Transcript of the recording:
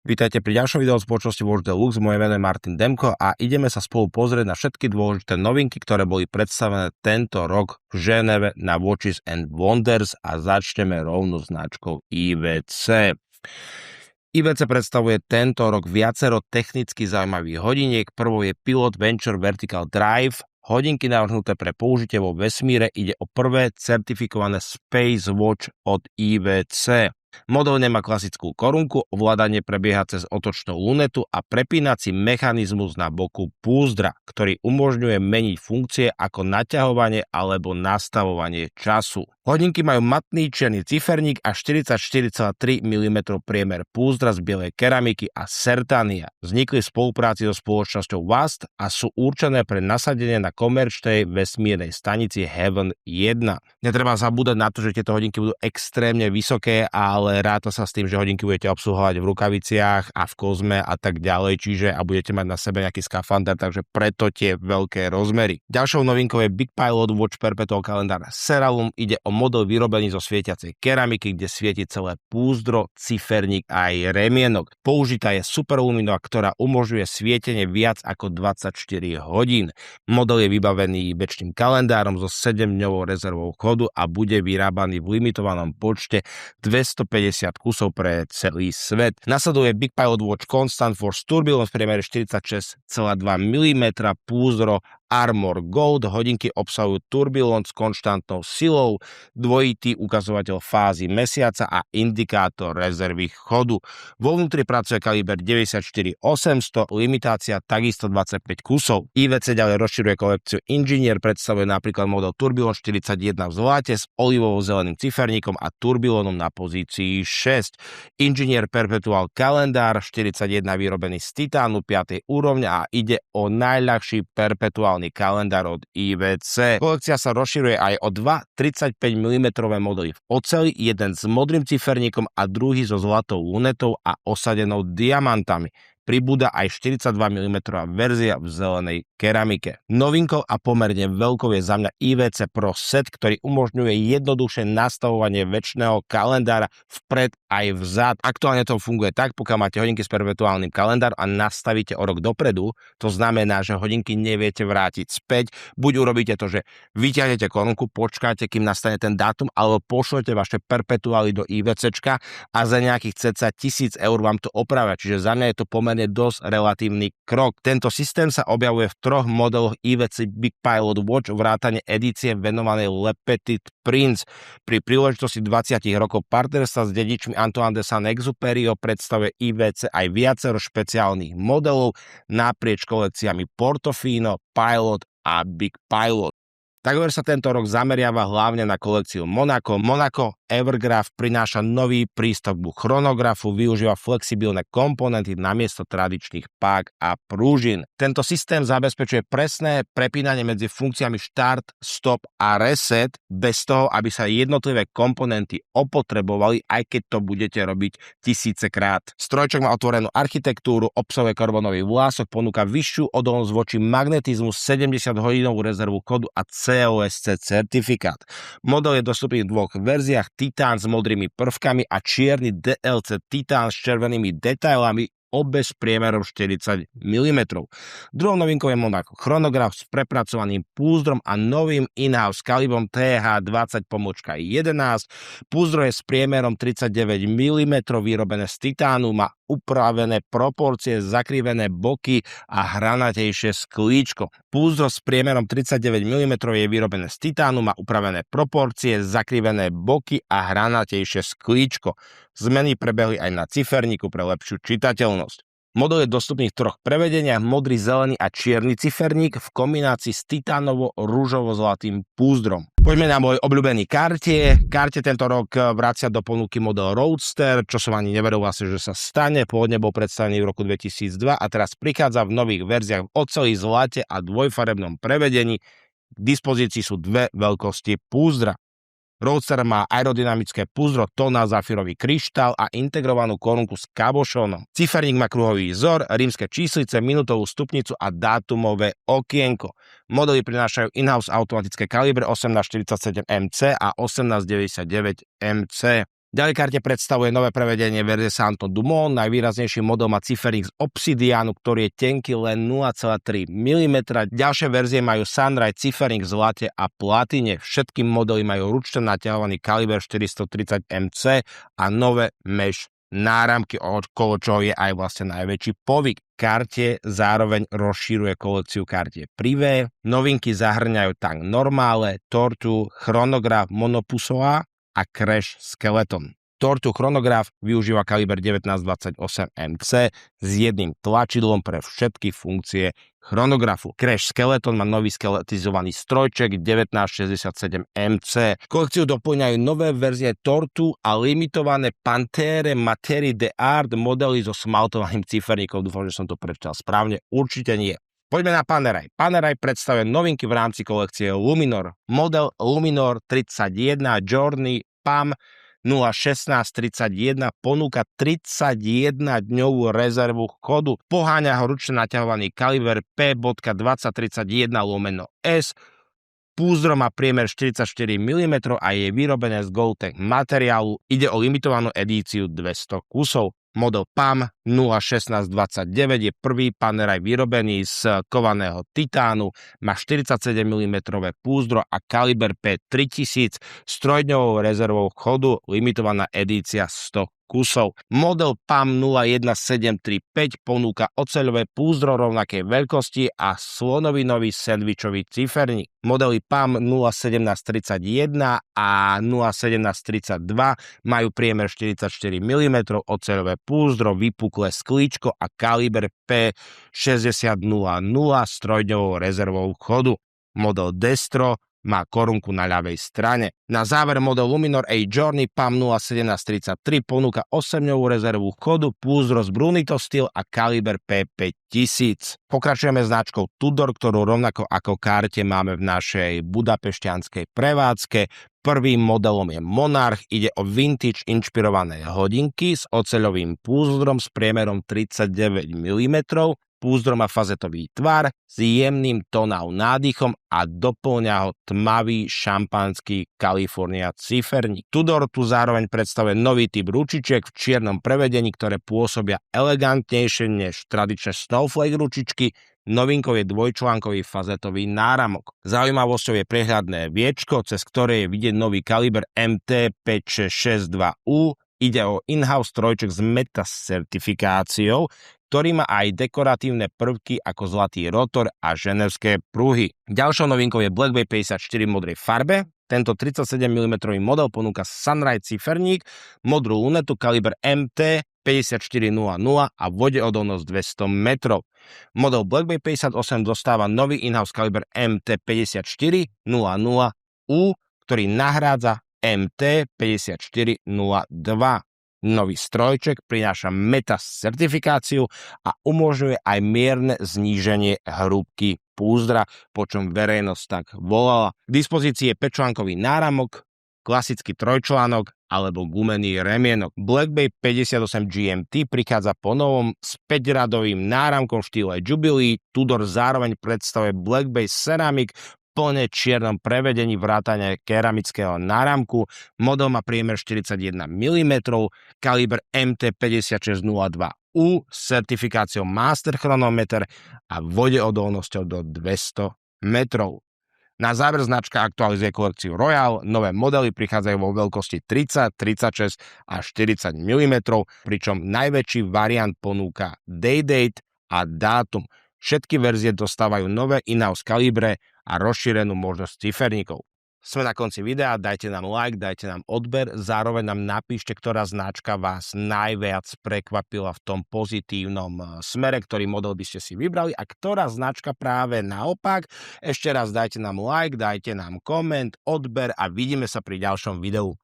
Vítajte pri ďalšom videu spoločnosti Watch Deluxe, moje meno je Martin Demko a ideme sa spolu pozrieť na všetky dôležité novinky, ktoré boli predstavené tento rok v Ženeve na Watches and Wonders a začneme rovno značkou IWC. IWC predstavuje tento rok viacero technicky zaujímavých hodiniek. Prvou je Pilot Venture Vertical Drive. Hodinky navrhnuté pre použitie vo vesmíre, ide o prvé certifikované Space Watch od IWC. Model nemá klasickú korunku, ovládanie prebieha cez otočnú lunetu a prepínací mechanizmus na boku púzdra, ktorý umožňuje meniť funkcie ako naťahovanie alebo nastavovanie času. Hodinky majú matný čierny ciferník a 44,3 mm priemer púzdra z bielej keramiky a sertania. Vznikli v spolupráci so spoločnosťou WAST a sú určené pre nasadenie na komerčnej vesmírnej stanici Heaven 1. Netreba zabúdať na to, že tieto hodinky budú extrémne vysoké, ale ráta sa s tým, že hodinky budete obsluhovať v rukaviciach a v kozme a tak ďalej, čiže a budete mať na sebe nejaký skafander, takže preto tie veľké rozmery. Ďalšou novinkou je Big Pilot Watch Perpetual Calendar Cerulum. Ide o model vyrobený zo svietiacej keramiky, kde svieti celé púzdro, ciferník a aj remienok. Použitá je superlumina, ktorá umožňuje svietenie viac ako 24 hodín. Model je vybavený večným kalendárom so 7-dňovou rezervou chodu a bude vyrábaný v limitovanom počte 250 kusov pre celý svet. Nasleduje Big Pilot Watch Constant Force Tourbillon v priemere 46,2 mm, púzdro Armor Gold. Hodinky obsahujú turbillon s konštantnou silou, dvojitý ukazovateľ fázy mesiaca a indikátor rezervy chodu. Vo vnútri pracuje kaliber 94-800, limitácia takisto 25 kusov. IWC ďalej rozširuje kolekciu Engineer, predstavuje napríklad model Tourbillon 41 v zlate s olivovo-zeleným ciferníkom a turbillonom na pozícii 6. Engineer Perpetual Calendar 41 vyrobený z titánu 5. úrovne a ide o najľahší perpetuálny kalendár od IWC. Kolekcia sa rozširuje aj o dva 35 mm modely v oceli, jeden s modrým ciferníkom a druhý so zlatou lunetou a osadenou diamantami. Pribúda aj 42 mm verzia v zelenej keramike. Novinkou a pomerne veľkou je za mňa IWC Pro Set, ktorý umožňuje jednoduché nastavovanie večného kalendára vpred aj vzad. Aktuálne to funguje tak, pokiaľ máte hodinky s perpetuálnym kalendárom a nastavíte o rok dopredu, to znamená, že hodinky neviete vrátiť späť. Buď urobíte to, že vyťahnete korunku, počkáte, kým nastane ten dátum, alebo pošlete vaše perpetuály do IWCčka a za nejakých cca 1000 eur vám to opravia. Čiže za mňa je to pomerne dosť relatívny krok. Tento systém sa objavuje v troch modeloch IWC Big Pilot Watch vrátane edície venovanej Le Petit Prince. Pri príležitosti 20 rokov partnerstva s dedičmi Antoine de Saint-Exupéry predstavuje IWC aj viacero špeciálnych modelov naprieč kolekciami Portofino, Pilot a Big Pilot. Takmer sa tento rok zameriava hlavne na kolekciu Monaco. Monaco Evergraph prináša nový prístavbu chronografu, využíva flexibilné komponenty namiesto tradičných pák a prúžin. Tento systém zabezpečuje presné prepínanie medzi funkciami štart, stop a reset bez toho, aby sa jednotlivé komponenty opotrebovali, aj keď to budete robiť tisícekrát. Strojčok má otvorenú architektúru, obsahuje karbonový vlások, ponúka vyššiu odolnosť voči magnetizmu, 70-hodinovú rezervu chodu a COSC certifikát. Model je dostupný v dvoch verziách, titán s modrými prvkami a čierny DLC titán s červenými detailami, obe s priemerom 40 mm. Druhou novinkou je Monaco chronograf s prepracovaným púzdrom a novým in-house kalibrom TH20-11. Púzdro je s priemerom 39 mm, vyrobené z titánu, má upravené proporcie, zakrivené boky a hranatejšie sklíčko. Púzdro s priemerom 39 mm je vyrobené z titánu, má upravené proporcie, zakrivené boky a hranatejšie sklíčko. Zmeny prebehli aj na ciferníku pre lepšiu čitateľnosť. Model je dostupný v troch prevedeniach, modrý, zelený a čierny ciferník v kombinácii s titánovo-ružovo-zlatým púzdrom. Poďme na môj obľúbený Cartier. Cartier tento rok vracia do ponuky model Roadster, čo som ani neveril vlastne, že sa stane. Pôvodne bol predstavený v roku 2002 a teraz prichádza v nových verziách v oceli, zlate a dvojfarebnom prevedení. K dispozícii sú dve veľkosti púzdra. Roadster má aerodynamické púzdro, tóna zafírový kryštál a integrovanú korunku s kabošónom. Ciferník má kruhový vzor, rímske číslice, minútovú stupnicu a dátumové okienko. Modely prinášajú in-house automatické kalibre 1847 MC a 1899 MC. Ďalej karte predstavuje nové prevedenie verzie Santo Dumont, najvýraznejší model má ciferník z obsidiánu, ktorý je tenký len 0,3 mm. Ďalšie verzie majú Sunrise ciferník v zlate a platine. Všetky modely majú ručne naťahovaný kaliber 430 MC a nové mesh náramky, okolo čoho je aj vlastne najväčší povyk. Karte zároveň rozšíruje kolekciu kartie privé. Novinky zahrňajú tank Normale, Tortu, Chronograph Monopusová a Crash Skeleton. Tortu Chronograph využíva kaliber 1928 MC s jedným tlačidlom pre všetky funkcie chronografu. Crash Skeleton má nový skeletizovaný strojček 1967 MC. Kolekciu doplňajú nové verzie Tortu a limitované Pantere Materie de Art modely so smaltovaným ciferníkom. Dúfam, že som to prečítal správne. Určite nie. Poďme na Panerai. Panerai predstavuje novinky v rámci kolekcie Luminor. Model Luminor 31 Journey PAM 01631 ponúka 31-dňovú rezervu chodu. Poháňa ho ručne naťahovaný kaliber P.2031/S. Púzdro má priemer 44 mm a je vyrobené z Goldtech materiálu. Ide o limitovanú edíciu 200 kusov. Model PAM 01629 je prvý Panerai vyrobený z kovaného titánu, má 47 mm púzdro a kaliber P3000 s trojdňovou rezervou chodu, limitovaná edícia 100 kusov. Model PAM 01735 ponúka oceľové púzdro rovnakej veľkosti a slonovinový sendvičový ciferník. Modely PAM 01731 a 01732 majú priemer 44 mm, oceľové púzdro, vypuklé sklíčko a kaliber P6000 s trojdňovou rezervou chodu. Model Destro má korunku na ľavej strane. Na záver model Luminor A Journey PAM 01733 ponúka 8-dňovú rezervu chodu, púzdro z Brunito Steel a kaliber P5000. Pokračujeme značkou Tudor, ktorú rovnako ako karte máme v našej budapešťanskej prevádzke. Prvým modelom je Monarch, ide o vintage inšpirované hodinky s oceľovým púzdrom s priemerom 39 mm. Púzdro má fazetový tvar s jemným tónov nádychom a doplňa ho tmavý šampanský California ciferník. Tudor tu zároveň predstavuje nový typ ručičiek v čiernom prevedení, ktoré pôsobia elegantnejšie než tradičné snowflake ručičky. Novinkou je dvojčlánkový fazetový náramok. Zaujímavosťou je prehľadné viečko, cez ktoré je vidieť nový kaliber MT5662U. Ide o in-house strojček s meta certifikáciou, ktorý má aj dekoratívne prvky ako zlatý rotor a ženevské pruhy. Ďalšou novinkou je Black Bay 54 v modrej farbe. Tento 37 mm model ponúka Sunrise ciferník, modrú lunetu kaliber MT 5400 a vodeodolnosť 200 metrov. Model Black Bay 58 dostáva nový in-house kaliber MT 5400U, ktorý nahrádza MT 5402. Nový strojček prináša meta certifikáciu a umožňuje aj mierne zníženie hrúbky púzdra, po čom verejnosť tak volala. K dispozícii je 5-článkový náramok, klasický trojčlánok alebo gumený remienok. Black Bay 58 GMT prichádza po novom s 5-radovým náramkom v štýle Jubilee. Tudor zároveň predstavuje Black Bay Ceramic plne čiernom prevedení vrátane keramického náramku. Model má priemer 41 mm, kaliber MT 5602U s certifikáciou Master Chronometer a vodeodolnosťou do 200 metrov. Na záver značka aktualizuje kolekciu Royal, nové modely prichádzajú vo veľkosti 30, 36 a 40 mm, pričom najväčší variant ponúka Day-Date a dátum. Všetky verzie dostávajú nové in-house kalibre a rozšírenú možnosť ciferníkov. Sme na konci videa, dajte nám like, dajte nám odber, zároveň nám napíšte, ktorá značka vás najviac prekvapila v tom pozitívnom smere, ktorý model by ste si vybrali a ktorá značka práve naopak. Ešte raz dajte nám like, dajte nám koment, odber a vidíme sa pri ďalšom videu.